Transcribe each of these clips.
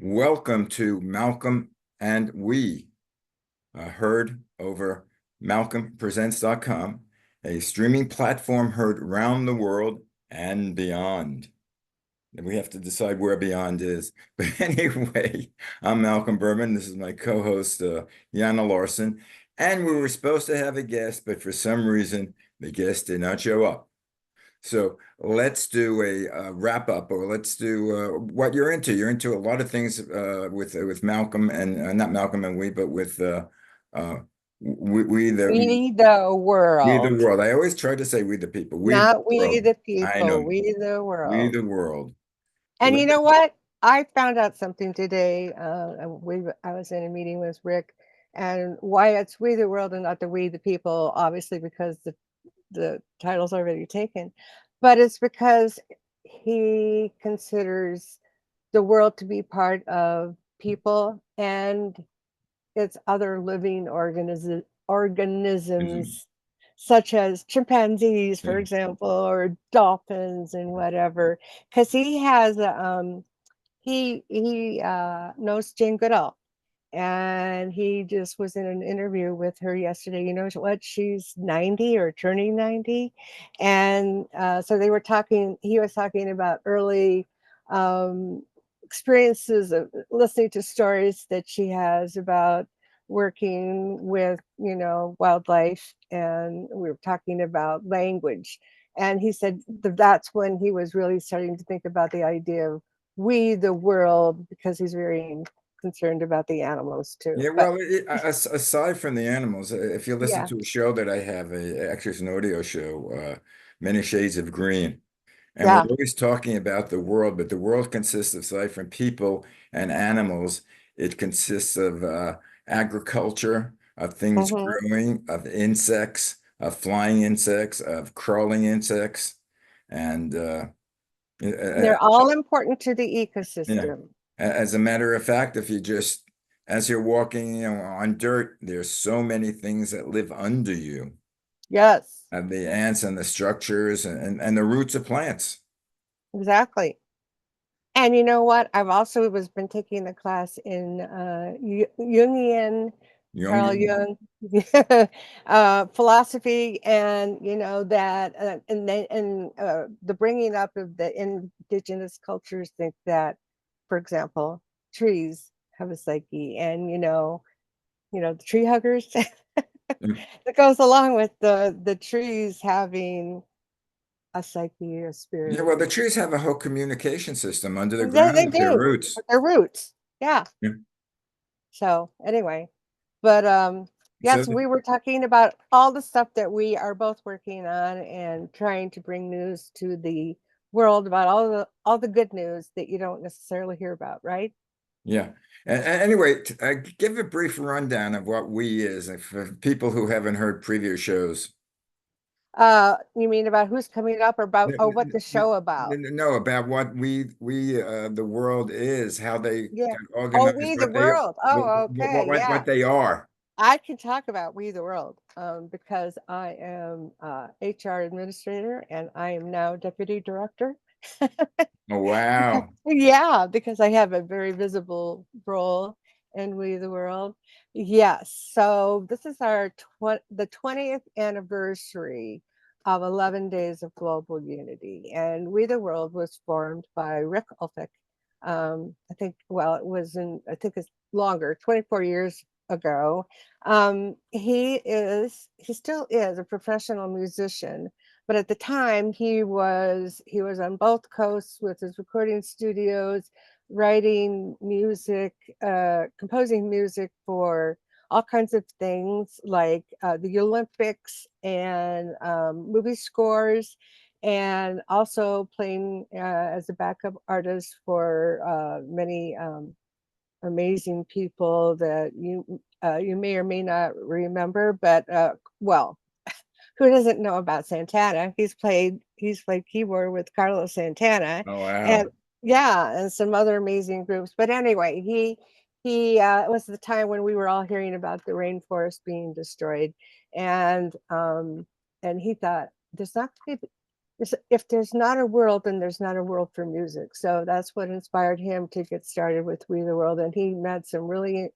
Welcome to Malcolm and We, heard over malcolmpresents.com, a streaming platform heard around the world and beyond. We have to decide where beyond is. But anyway, I'm Malcolm Berman. This is my co-host, Yana Larson. And we were supposed to have a guest, but for some reason, the guest did not show up. So let's do a wrap up, or let's do what you're into. You're into a lot of things with Malcolm and not Malcolm and we, but with uh, We the we the world, world. I always try to say we the people. We the not we world. the I know people, we the we world. the world. And you know what? I found out something today. I was in a meeting with Rick, and why it's we the world and not the we the people, obviously because the title's already taken, but it's because he considers the world to be part of people and its other living Ism. organisms such as chimpanzees, for Yeah. example, or dolphins and whatever. Because he has he knows Jane Goodall, and he just was in an interview with her yesterday. You know what? She's 90 or turning 90, and so they were talking. He was talking about early um, experiences of listening to stories that she has about working with wildlife, and we were talking about language, and he said that's when he was really starting to think about the idea of we the world, because he's very concerned about the animals too. Yeah, But well, aside from the animals, if you listen yeah, to a show that I have, actually it's an audio show, Many Shades of Green, and we're yeah, always talking about the world, but the world consists of, aside from people and animals, it consists of agriculture, of things mhm. growing, of insects, of flying insects, of crawling insects, and They're all important to the yeah. ecosystem. As a matter of fact, if you just, as you're walking, on dirt, there's so many things that live under you, Yes, the ants and the structures and the roots of plants. exactly. And you know what? I've also was been taking a class in Jungian, Carl Younger, Jung, philosophy, and you know that, and then and the bringing up of the indigenous cultures think that, for example, trees have a psyche, and the tree huggers that goes along with the trees having a psyche, a yeah, spirit. well, the trees have a whole communication system under the They ground with their do roots. with their roots. Yeah. Yeah. So anyway, but So, yes, we were talking about all the stuff that we are both working on and trying to bring news to the world about all the good news that you don't necessarily hear about, right? yeah. Anyway, give a brief rundown of what we is, and for people who haven't heard previous shows. You mean about who's coming up, or about, N- oh, what the show about? No, about what we the world is, how they Yeah. got Oh, organized, we the what they world. Oh, okay. what Yeah. they are. I can talk about We the World, because I am HR administrator and I am now deputy director. Oh, wow. Yeah, because I have a very visible role in We the World. Yes, so this is the 20th anniversary of 11 Days of Global Unity, and We the World was formed by Rick Ulfick. I think, well, I think it's longer, 24 years ago. He still is a professional musician, but at the time he was on both coasts with his recording studios, writing music, composing music for all kinds of things like the Olympics and movie scores, and also playing as a backup artist for many amazing people that you may or may not remember, but well, who doesn't know about Santana? He's played keyboard with Carlos Santana, Oh, and wow. yeah, and some other amazing groups. But anyway, he it was the time when we were all hearing about the rainforest being destroyed, and he thought there's not going to be if there's not a world, then there's not a world for music. So that's what inspired him to get started with We the World. And he met some really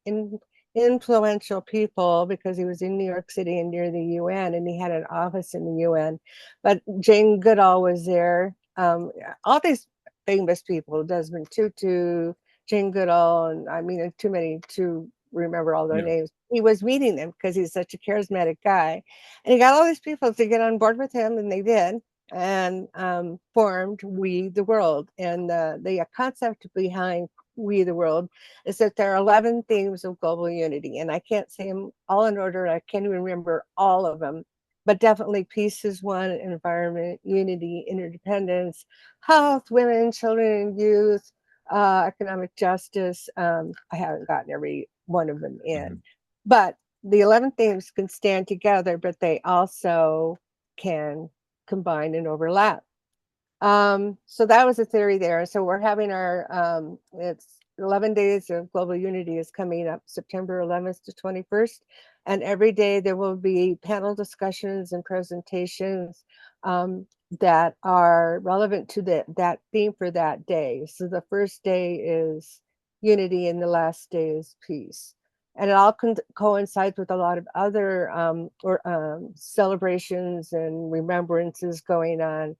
influential people because he was in New York City and near the UN, and he had an office in the UN. But Jane Goodall was there. All these famous people, Desmond Tutu, Jane Goodall, and I mean, too many to remember all their Yeah. names. He was meeting them because he's such a charismatic guy. And he got all these people to get on board with him, and they did, and formed We the World. And the concept behind We the World is that there are 11 themes of global unity. And I can't say them all in order. I can't even remember all of them, but definitely peace is one, environment, unity, interdependence, health, women, children, and youth, economic justice. I haven't gotten every one of them in, Mhm. but the 11 themes can stand together, but they also can combine and overlap. So that was a theory there. So we're having it's 11 days of global unity is coming up September 11th to 21st. And every day there will be panel discussions and presentations that are relevant to that theme for that day. So the first day is unity and the last day is peace. And it all coincides with a lot of other celebrations and remembrances going on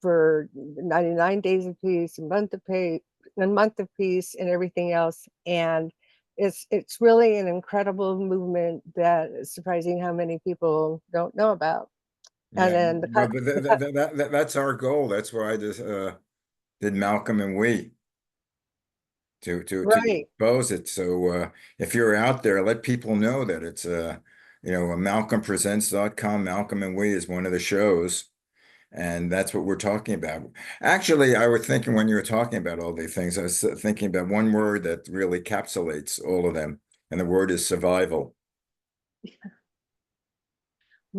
for 99 days of peace, a month of peace, and everything else. And it's really an incredible movement that is surprising how many people don't know about. And Yeah. then But that's our goal. That's why I just did Malcolm and We to right, expose it. So if you're out there, let people know that it's malcolmpresents.com. Malcolm and We is one of the shows. And that's what we're talking about. Actually, I was thinking when you were talking about all these things, I was thinking about one word that really encapsulates all of them, and the word is survival.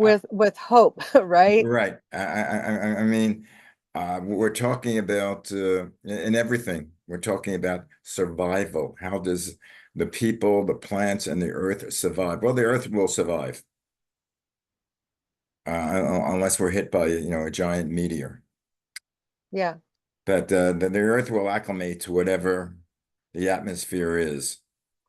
Uh, with hope, right? right. I mean, we're talking about in everything. We're talking about survival. How does the people, the plants, and the earth survive? Well, the earth will survive unless we're hit by, a giant meteor. Yeah, But the earth will acclimate to whatever the atmosphere is.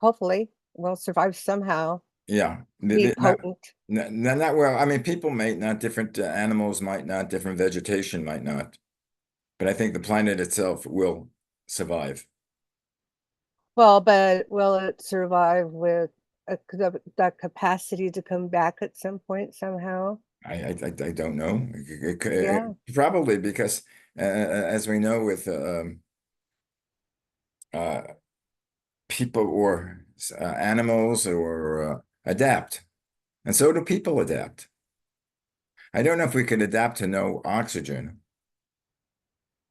hopefully we'll survive somehow, Yeah. be potent. Not well. I mean, people might not, different animals might not, different vegetation might not. But I think the planet itself will survive. Well, but will it survive with the capacity to come back at some point somehow? I don't know. Yeah. Probably because, as we know, with uh, people or animals or adapt, and so do people adapt. I don't know if we could adapt to no oxygen,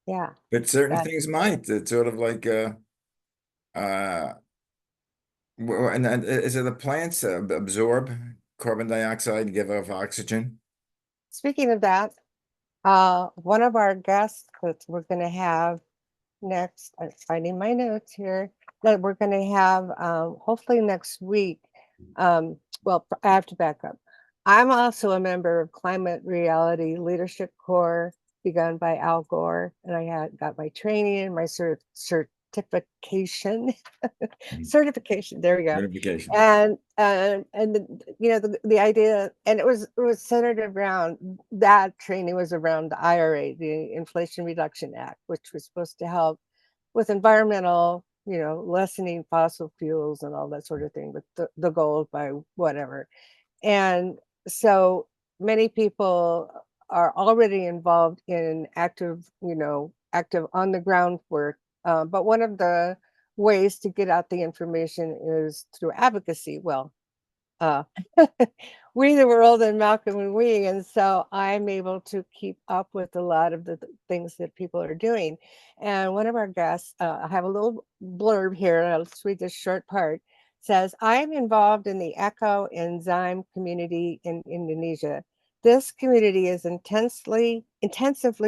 Yeah, but certain that's things might. It's sort of like, uh, and is it the plants absorb carbon dioxide and give off oxygen? speaking of that, one of our guests that we're going to have next, I'm finding my notes here, that we're going to have hopefully next week. Well, I have to back up. I'm also a member of Climate Reality Leadership Corps, begun by Al Gore, and I had got my training and my certification. Mhm. Certification, there we go. Notification. And the idea, and it was centered around, that training was around the IRA, the Inflation Reduction Act, which was supposed to help with environmental, lessening fossil fuels and all that sort of thing, with the goal by whatever. And so many people are already involved in active on the ground work. But one of the ways to get out the information is through advocacy. Well, uh, We the World and Malcolm and We. And so I'm able to keep up with a lot of the things that people are doing. And one of our guests, I have a little blurb here. Let's read this short part. Says, I am involved in the eco enzyme community in Indonesia. This community is intensively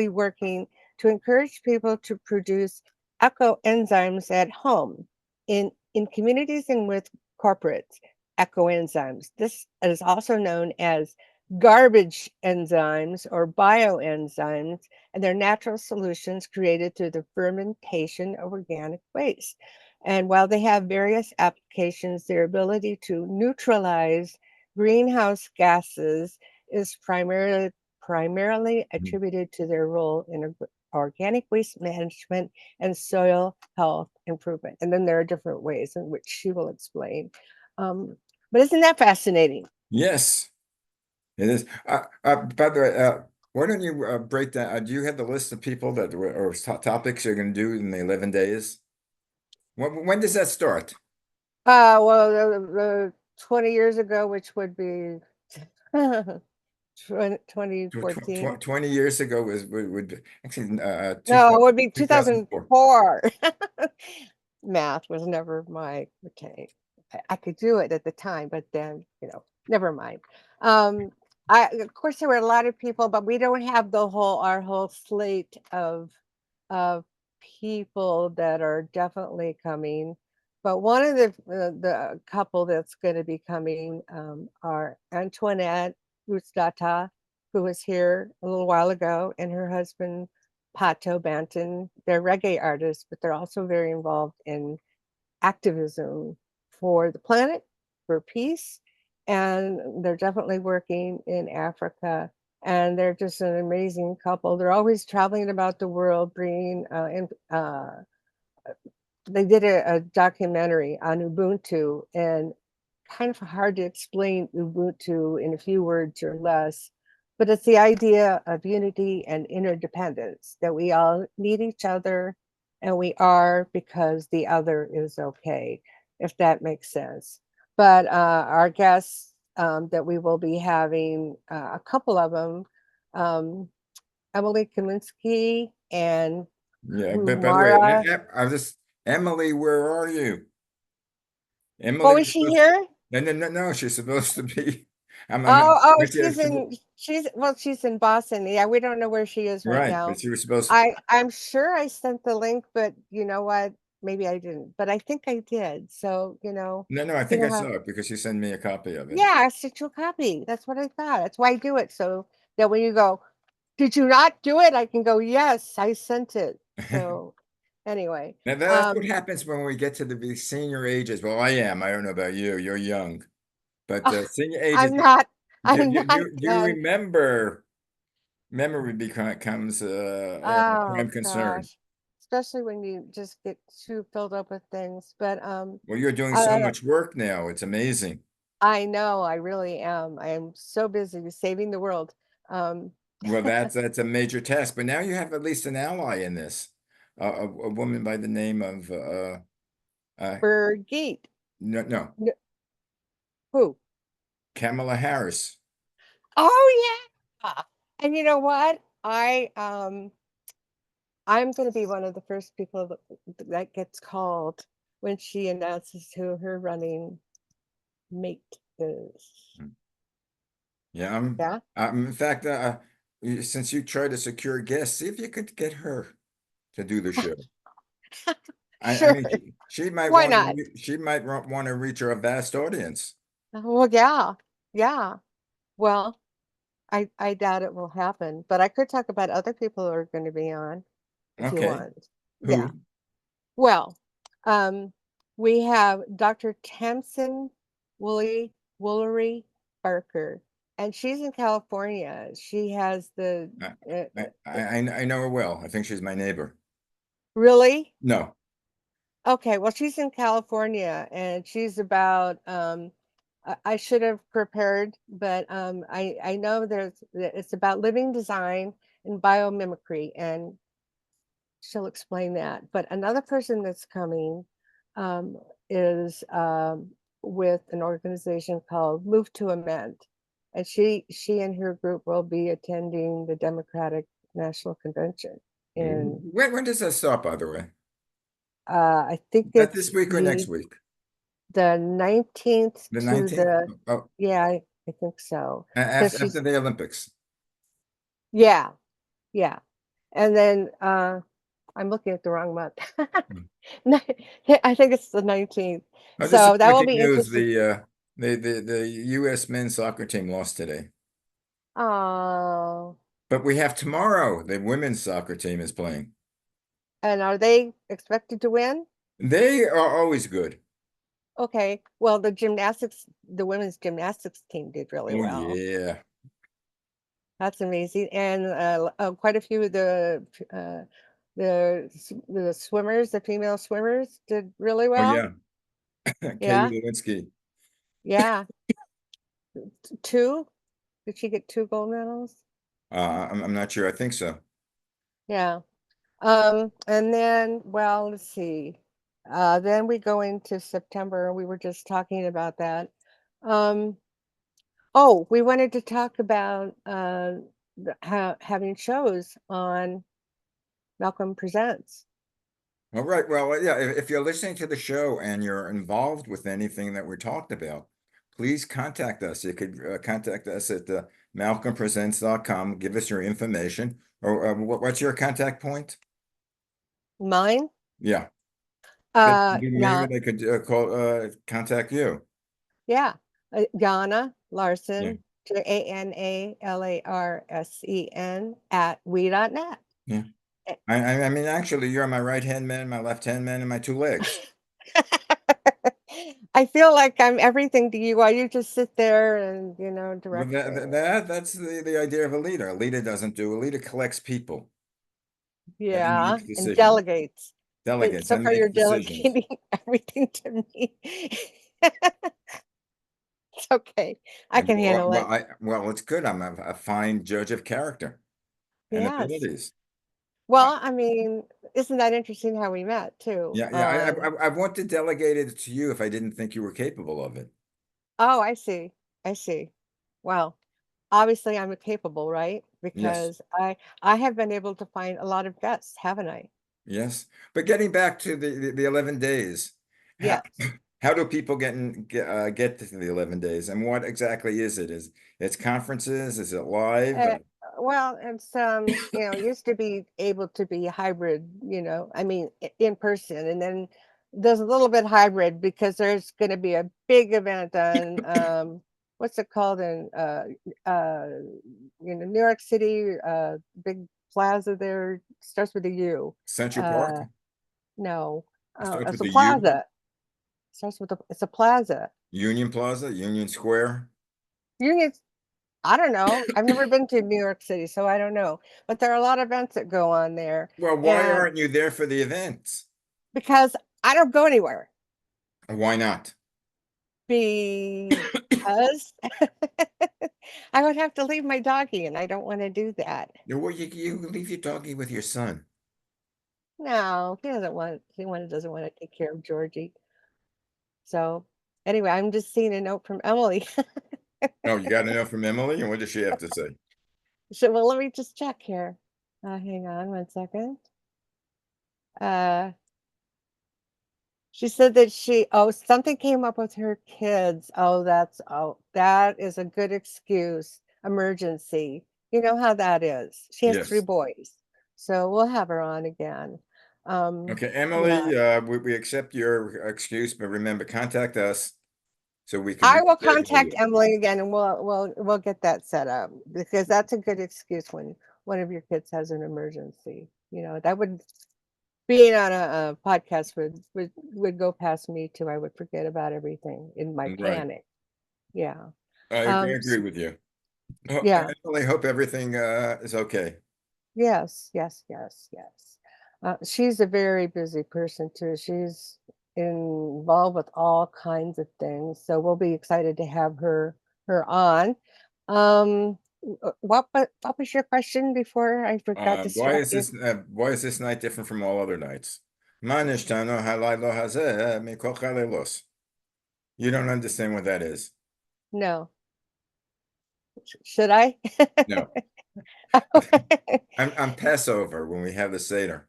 working to encourage people to produce eco enzymes at home in communities and with corporates. Ecoenzymes. This is also known as garbage enzymes or bioenzymes, and they're natural solutions created through the fermentation of organic waste. And while they have various applications, their ability to neutralize greenhouse gases is primarily attributed to their role in organic waste management and soil health improvement. And then there are different ways in which she will explain. Um, but isn't that fascinating? Yes, it is. By the way, why don't you break down? Do you have the list of people that or topics you're going to do in the 11 days? When does that start? Well, the 20 years ago, which would be 2014. 20 years ago would be, actually No, it would be 2004. 2004. Math was never my okay. I could do it at the time, but then, never mind. Um, of course there were a lot of people, but we don't have our whole slate of people that are definitely coming. But one of the couple that's going to be coming are Antoinette Rustata, who was here a little while ago, and her husband Pato Banton. They're reggae artists, but they're also very involved in activism for the planet, for peace, and they're definitely working in Africa. And they're just an amazing couple. They're always traveling about the world, bringing they did a documentary on Ubuntu, and kind of hard to explain Ubuntu in a few words or less, but it's the idea of unity and interdependence, that we all need each other and we are because the other is okay, if that makes sense. But our guests that we will be having, a couple of them, um, Emily Kaminsky and Yeah, but by the way, Humara. I was just Emily, where are you? Oh, Emily is was she supposed to, here? no, she's supposed to be. Oh, But yeah, she's in Boston. Yeah, we don't know where she is right right, now. but she was supposed. I'm sure I sent the link, but you know what? Maybe I didn't, but I think I did. So, No, no, I you think know I how, saw it because you sent me a copy of it. yeah, I sent you a copy. That's what I thought. That's why I do it. So that when you go, did you not do it? I can go, yes, I sent it. So anyway, Now that's what happens when we get to the senior ages. Well, I am. I don't know about you. You're young, but senior ages, I'm not, I'm not you young. remember memory becomes a Oh prime concern. gosh, especially when you just get too filled up with things. But Well, you're doing so uh, much work now. It's amazing. I know I really am. I am so busy saving the world. Um, Well, that's a major task, but now you have at least an ally in this, a woman by the name of uh, Birgit. no, N- Who? Kamala Harris. Oh yeah. And you know what? I'm going to be one of the first people that gets called when she announces who her running mate is. Yeah, Yeah. in fact, since you tried to secure guests, see if you could get her to do the show. I Sure. mean, she might Why want not? to, she might want to reach a vast audience. Well, yeah. Yeah. Well, I doubt it will happen, but I could talk about other people who are going to be on if you Okay, want. Yeah. who? Well, um, we have Dr. Tamsin Woolery Barker, and she's in California. She has the I, uh, I know her well. I think she's my neighbor. really? No, Okay, well, she's in California, and she's about I should have prepared, but I know it's about living design and biomimicry, and she'll explain that. But another person that's coming um, is with an organization called Move to Amend, and she and her group will be attending the Democratic National Convention in when does that start, by the way? I think That it's this week or next week? the 19th The to 19th? the, Oh, yeah, I think so, because after she's, the Olympics. yeah, yeah. And then I'm looking at the wrong month. Hmm. I think it's the 19th. Oh, So that will disappointing be news. interesting. The U.S. men's soccer team lost today. Oh, But we have tomorrow. The women's soccer team is playing. and are they expected to win? They are always good. Okay. Well, the women's gymnastics team did really Oh well. yeah. That's amazing. And quite a few of the swimmers, the female swimmers, did really Oh well. yeah. Katie Yeah, Lewinsky. yeah. Two. Did she get two gold medals? I'm not sure. I think so. Yeah. And then, well, let's see. Then we go into September. We were just talking about that. Um, oh, we wanted to talk about having shows on Malcolm Presents. All right. Well, yeah, if you're listening to the show and you're involved with anything that we talked about, please contact us. You could contact us at malcolmpresents.com. Give us your information. Or what's your contact point? Mine? Yeah. Maybe Yeah, they could contact you. yeah. Jana Yeah. Larson, JANALARSEN at we.net. Yeah. I mean, actually, you're my right hand man, my left hand man, and my two legs. I feel like I'm everything to you while you just sit there and, Well, direct things. that's the idea of a leader. A leader doesn't do. A leader collects people and Yeah, makes and decisions, delegates. But delegates so and far makes you're decisions. delegating everything to me. It's okay. I can handle it. Well, it's good. I'm a fine judge of character and Yes. abilities. Uh, Well, I mean, isn't that interesting how we met too? yeah, yeah. I want to delegate it to you if I didn't think you were capable of it. Oh, I see. I see. Well, obviously I'm capable, right? Yes, Because I have been able to find a lot of guests, haven't I? yes. But getting back to the 11 days, how Yes. how do people get to the 11 days, and what exactly is it? Is it's conferences? Is it live? Uh, well, it's used to be able to be hybrid, I mean, in person, and then there's a little bit hybrid because there's going to be a big event on what's it called in uh New York City, big plaza there, starts with a U. Central Park? Uh no, It starts it's with a the U. plaza. Starts with it's a plaza. Union Plaza, Union Square. Union I don't know. I've never been to New York City, so I don't know. But there are a lot of events that go on there. Well, why And aren't you there for the events? because I don't go anywhere, Why not? because I would have to leave my doggy, and I don't want to do that. Well, you leave your doggy with your son. No, doesn't want to take care of Georgie. So anyway, I'm just seeing a note from Emily. Oh, you got to know from Emily, and what does she have to say? So, well, let me just check here. Hang on one second. Uh, She said that something came up with her kids. That is a good excuse. Emergency. You know how that is. She has three Yes. boys. So we'll have her on again. Okay, Yeah. Emily, we accept your excuse, but remember, contact us so we can I will reschedule contact you. Emily again and we'll get that set up because that's a good excuse when one of your kids has an emergency. That would being on a podcast would go past me too. I would forget about everything in my Right. panic. Yeah. I Um, agree s- with you. Oh, yeah. Emily, hope everything is okay. Yes, yes, yes, yes. She's a very busy person too. She's involved with all kinds of things. So we'll be excited to have her on. What was your question before I forgot to stop you? Why is this night different from all other nights? Ma nishtano halaylo hazeh mikol chalelos. You don't understand what that is. No. Should I? No. I'm Passover when we have the Seder.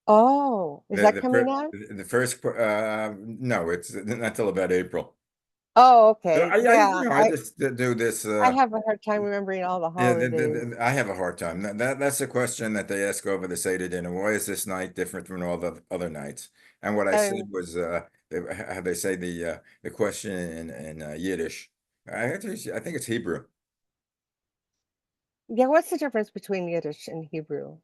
Oh, is that The coming first, out? the first no, it's not till about April. Oh, So okay. Yeah, I just do this. I have a hard time remembering all the Yeah, holidays. I have a hard time. That's a question that they ask over the Seder dinner. Why is this night different from all the other nights? And what I said And was, how they say the question in Yiddish. I think it's Hebrew. Yeah, what's the difference between Yiddish and Hebrew?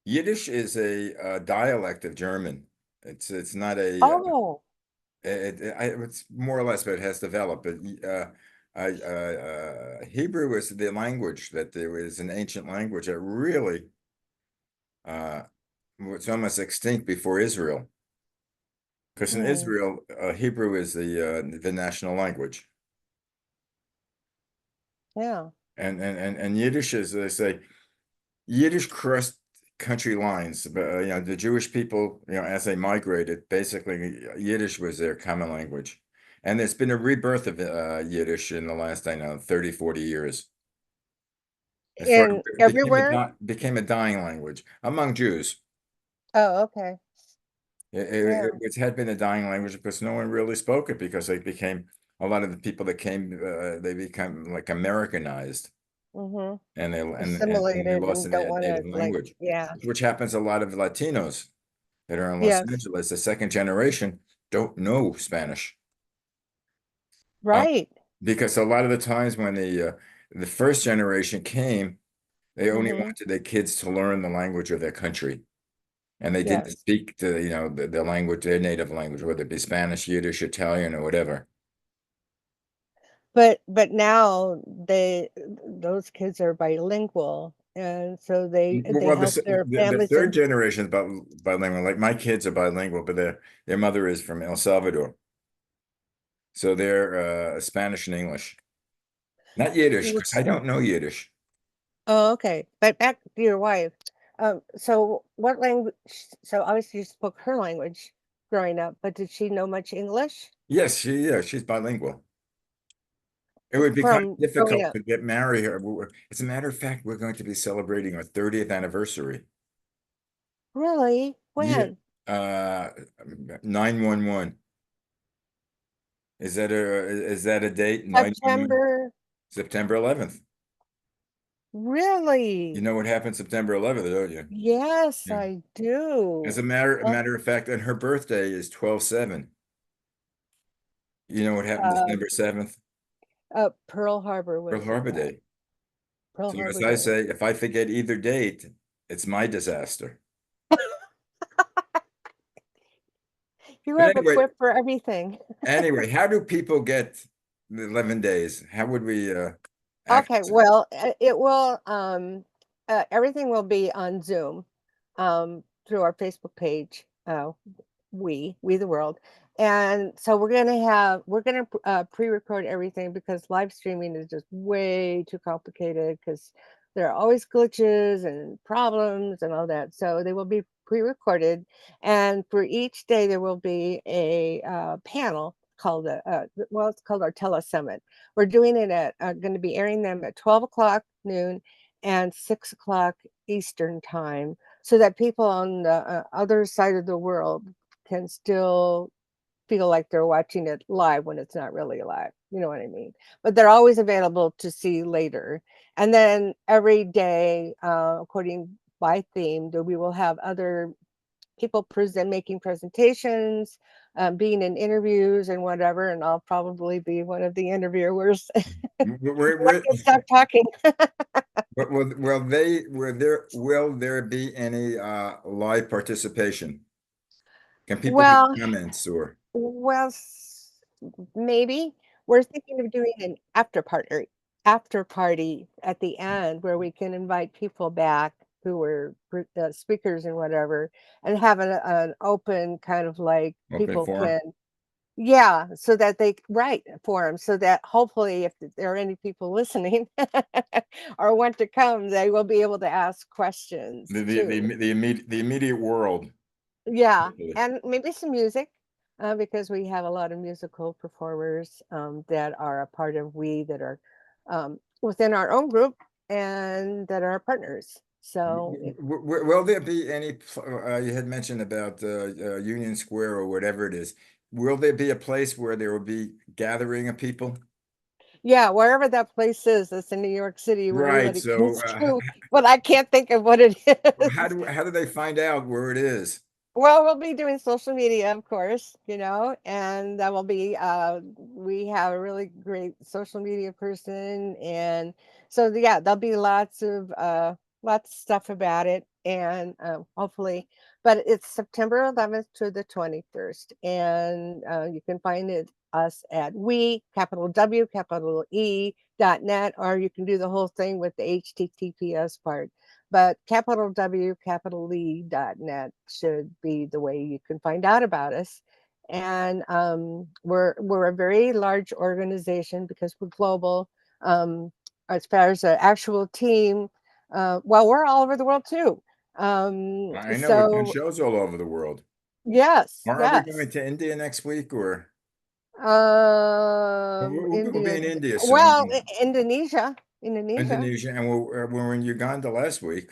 Yiddish is a dialect of German. It's not a Oh, it's more or less, but it has developed. But Hebrew is the language that there was an ancient language that really uh, was almost extinct before Israel. Because in hmm, Israel, Hebrew is the national language, yeah. and Yiddish is, they say, Yiddish crossed country lines. But the Jewish people, as they migrated, basically Yiddish was their common language, and there's been a rebirth of Yiddish in the last, I know, 30, 40 years. As far In it became everywhere? became a dying language among Jews. Oh, okay. Yeah. It had been a dying language because no one really spoke it because they became a lot of the people that came, they become like Americanized, Hmm. and they Assimilated lost and don't their want to native like, language, yeah. which happens a lot of Latinos that are in Los Yes. Angeles, the second generation, don't know Spanish. Um, Right. because a lot of the times when the first generation came, they only Hmm. wanted their kids to learn the language of their country. And they didn't Yes. speak the language, their native language, whether it be Spanish, Yiddish, Italian, or whatever. But now those kids are bilingual, and so they Well, help their the families third and generation is bilingual. Like my kids are bilingual, but their mother is from El Salvador, so they're Spanish and English, not Yiddish, because I don't know Yiddish. oh, okay. But back to your wife. So what language? So obviously you spoke her language growing up, but did she know much English Yes, she's bilingual. It would be kind from of growing difficult up? to get married here. As a matter of fact, we're going to be celebrating our 30th anniversary. Really? Yeah, When? uh, 911. Is that a date? 911, September? September 11th. You Really? know what happened September 11th, don't you? Yes, Yeah. I As a do. matter of fact, and her birthday is 12/7. You know what happened Uh, December 7th? Pearl Harbor Pearl was Harbor that. Day. Pearl So as Harbor I Day. say, if I forget either date, it's my disaster. You But have a quip for everything. how do people get the 11 days? How would we Okay, access it? well, it will, everything will be on Zoom, through our Facebook page, we the world. And so we're gonna pre-record everything because live streaming is just way too complicated because there are always glitches and problems and all that. So they will be pre-recorded, and for each day there will be a panel called well, it's called our telesummit. We're doing it at going to be airing them at 12 o'clock noon and 6 o'clock Eastern time so that people on the other side of the world can still feel like they're watching it live when it's not really live. You know what I mean? But they're always available to see later. And then every day, according by theme, that we will have other people making presentations, being in interviews and whatever. And I'll probably be one of the interviewers. I We're, can stop talking. but will there be any live participation? Can people make Well, comments or well, maybe we're thinking of doing an after party at the end where we can invite people back who were speakers and whatever, and have an open kind of like open people forum? can, yeah, so that they write for them, so that hopefully if there are any people listening or want to come, they will be able to ask questions too. The immediate world. Yeah, Hopefully. and maybe some music, because we have a lot of musical performers that are a part of We that are within our own group and that are partners. So Will there be any, you had mentioned about Union Square or whatever it is. Will there be a place where there will be gathering of people? yeah, wherever that place is, that's in New York City where Right. everybody So comes to, but I can't think of what it is. how do they find out where it is? Well, we'll be doing social media, of course, and that will be we have a really great social media person, and So yeah, there'll be lots of stuff about it, and hopefully, but it's September 11th to the 21st, and you can find us at capital W capital E .net, or you can do the whole thing with the HTTPS part. But capital W capital E .net should be the way you can find out about us. And we're a very large organization because we're global. Um, as far as the actual team, well, we're all over the world too. I know we've done So shows all over the world. yes, Are we yes. going to India next week, or we'll be India. in India Well, soon, Indonesia, Indonesia. Indonesia, and we're in Uganda last week.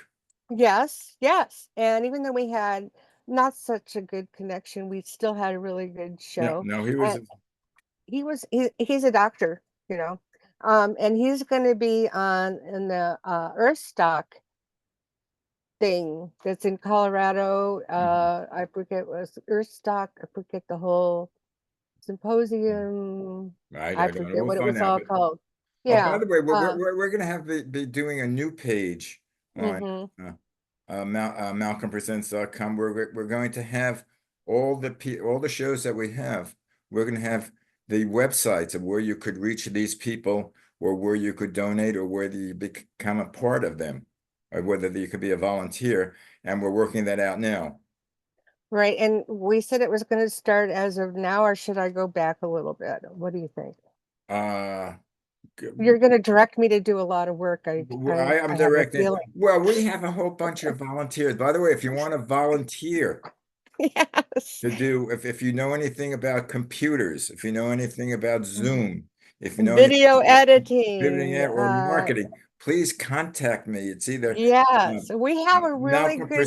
Yes, yes. And even though we had not such a good connection, we still had a really good No, show. no, he was. And he's a doctor, you know. And he's going to be on in the Earth Stock thing that's in Colorado. Mhm. I forget what was Earth Stock. I forget the whole symposium. I I don't know. forget We'll what it find was out. all But called. oh, by Yeah. the way, we're going to be doing a new page on Mm-hmm. uh, malcolmpresents.com. We're going to have all the shows that we have. We're going to have the websites of where you could reach these people, or where you could donate, or whether you become a part of them, or whether you could be a volunteer. And we're working that out now. Right. And we said it was going to start as of now, or should I go back a little bit? What do you think? Uh, You're going to direct me to do a lot of work. I'm I have a directing. feeling. Well, we have a whole bunch of volunteers. By the way, if you want to volunteer Yes. to do, if you know anything about computers, if you know anything about Mhm. Zoom, if you know anything Video about pivoting editing. or marketing, please contact me. It's either uh, Yes, we have a really good team, but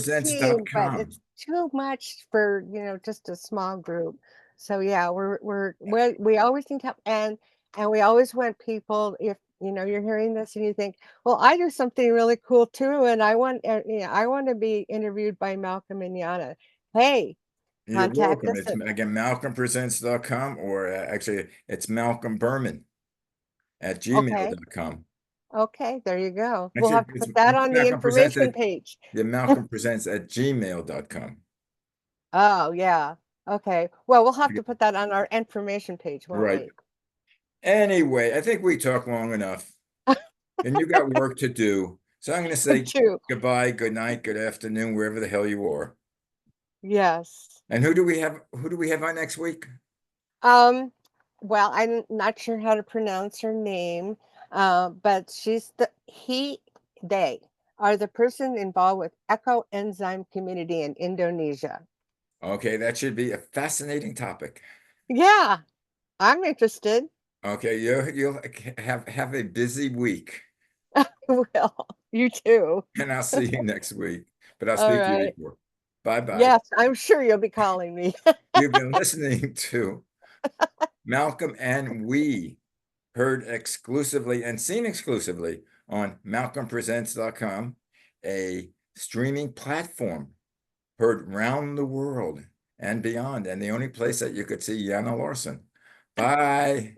malcolmpresents.com. it's too much for, just a small group. So yeah, we always need help, and we always want people, if you're hearing this and you think, well, I do something really cool too, and I want to be interviewed by Malcolm and Yana. Hey, You're contact welcome. us It's at, again malcolmpresents.com, or actually it's Malcolm Berman at okay, gmail.com. okay, there you go. We'll Actually, have to put that it's on the Malcolm Presents information at page. Malcolm Presents at gmail.com. Oh, yeah. Okay. Well, we'll have to put that on our information page, won't Right. we? Anyway, I think we talked long enough, and you got work to do. So I'm going to say True. goodbye, good night, good afternoon, wherever the hell you are. Yes. And who do we have? Who do we have on next week? Um, well, I'm not sure how to pronounce her name, but they are the person involved with Echo Enzyme Community in Indonesia. Okay, that should be a fascinating topic. Yeah, I'm interested. Okay, you'll have a busy week, Well, you too. and I'll see you next week. But I'll All speak to you right. before. Bye bye. Yes, I'm sure you'll be calling me. You've been listening to Malcolm and We, heard exclusively and seen exclusively on malcolmpresents.com, a streaming platform heard round the world and beyond, and the only place that you could see Yana Larson. Bye.